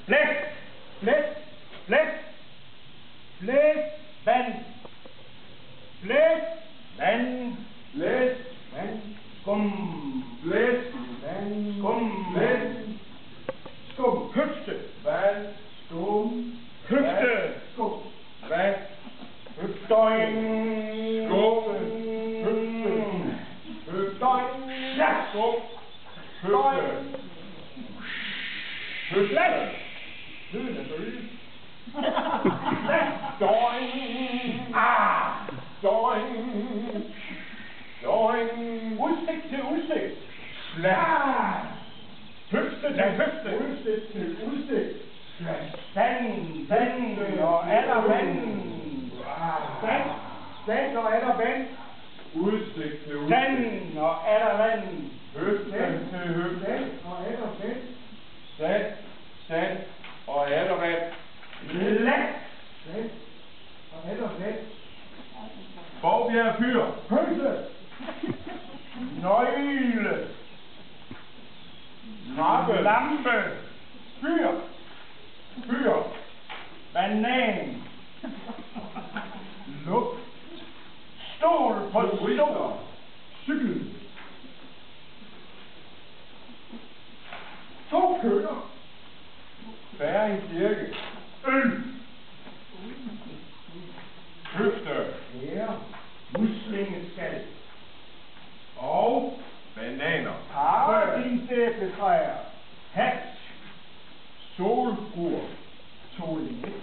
Blæk. Blæk. Blæk. Blæk. Vand. Blæk. Vand. Blæs. Vand. Skum. Blæs. Vand. Skum. Blæs. Skum. Høfte. Vand. Skum. Høfte. Skum. Vand. Høftøjen. Skum. Høftøjen. Ja. Skum. Høfte. Høfte. Lyden er bølge. Døgn. Døgn. Døgn. Udsigt til udsigt. Slag. Høfte til høfte. Udsigt til udsigt. Sand. Sand og atter vand. Sand. Sand og atter vand. Udsigt til udsigt. Sand og atter vand. Høfte til høfte. Sand og atter vand. Sand. Sand og atter vand. Læk. Sand og atter vand. Borgbjerg Fyr. Pølse. Nøgle. Nappe. Lampe. Fyr. Fyr. Banan. Luft. Stol på stol. Cykel. 2 køller. Færing Kirke. Øl. Høfte. Ære. Muslingeskal. Og Bananer. paradisæbletræer. Hash. Solfruer. Toilet.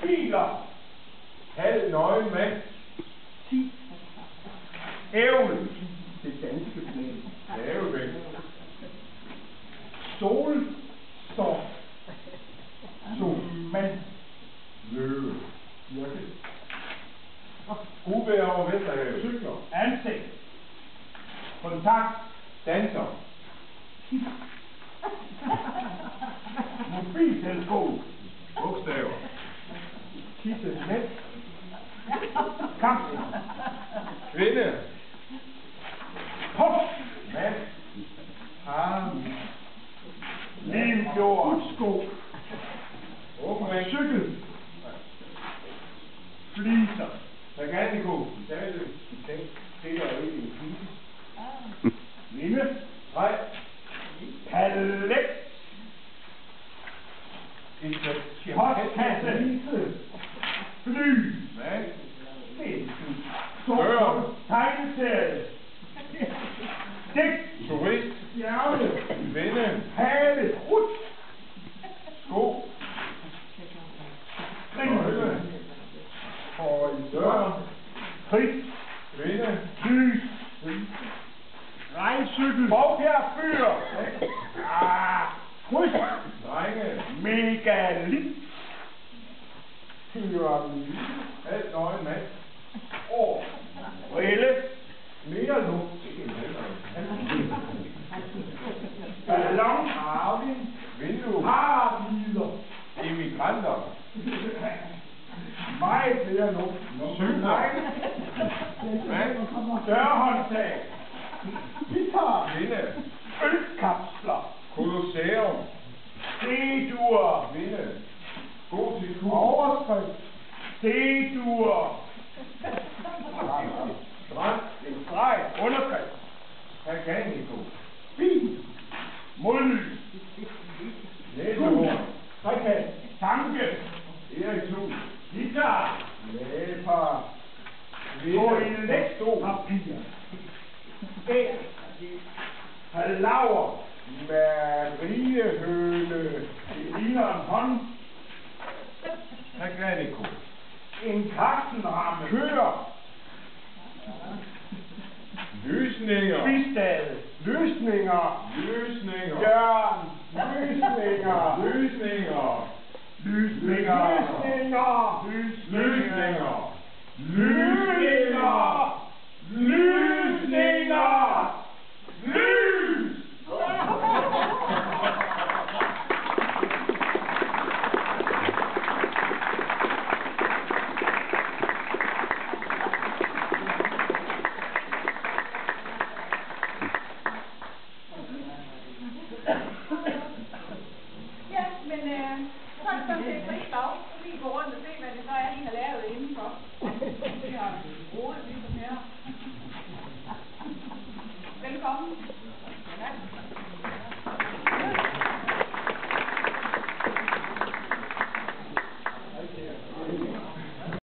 Biler. Halv nøgen mand. 10. Ævl. Det danske plan. Lavebæk. Solstorm. Solmand. Løve. Virke. Uvejr over Vesterhavet. Cykler. Ansigt. Kontakt. Danser. Mobiltelefon. Bogstaver. Tisse net. Kamp. Kvinde. Pop. Mand. Har. Limfjord. Sko. Åbenring. Cykel. Fliser. Taganico. Det er jo ikke en flise. Linde. Nej. Palet. Postkasse. Fly. Mand. Sort. Tegneserie. Digt. Turist. Bjerge. Kvinde. Hale. Rut. Sko. Kringle. Og i døren. Krig. Kvinde. Lys. Rejcykel. Borgbjerg Fyr. Kryds. Drenge. Megalit. Pyramide. Halv nøgen mand. År. Brille. Mere luft. Ballon. Arvin. Vindue. Parabiler. Immigranter. Meget mere luft. Cykler. Mand. Dørhåndtag. Guitar. Kvinde. Ølkapsler. Kolosseum. C-dur. Kvinde. Gotisk hus. Overskrift. C-dur. Strand. En streg. Underskrift. Taganico. Bil. Modlys. Næsehorn. Trekant. Tanke. Erikshus. Guitar. Læber. Toiletpapir. Æg. Palaver. Mariehøne. Det ligner en hånd. Taganico. En kaksenramme. Køer. Lysninger. Bistade. Løsninger. Løsninger. Jørgen. Løsninger. Løsninger. Lysninger. Lysninger. Løsninger. Lysninger. Lysninger. Lys. Ja. komme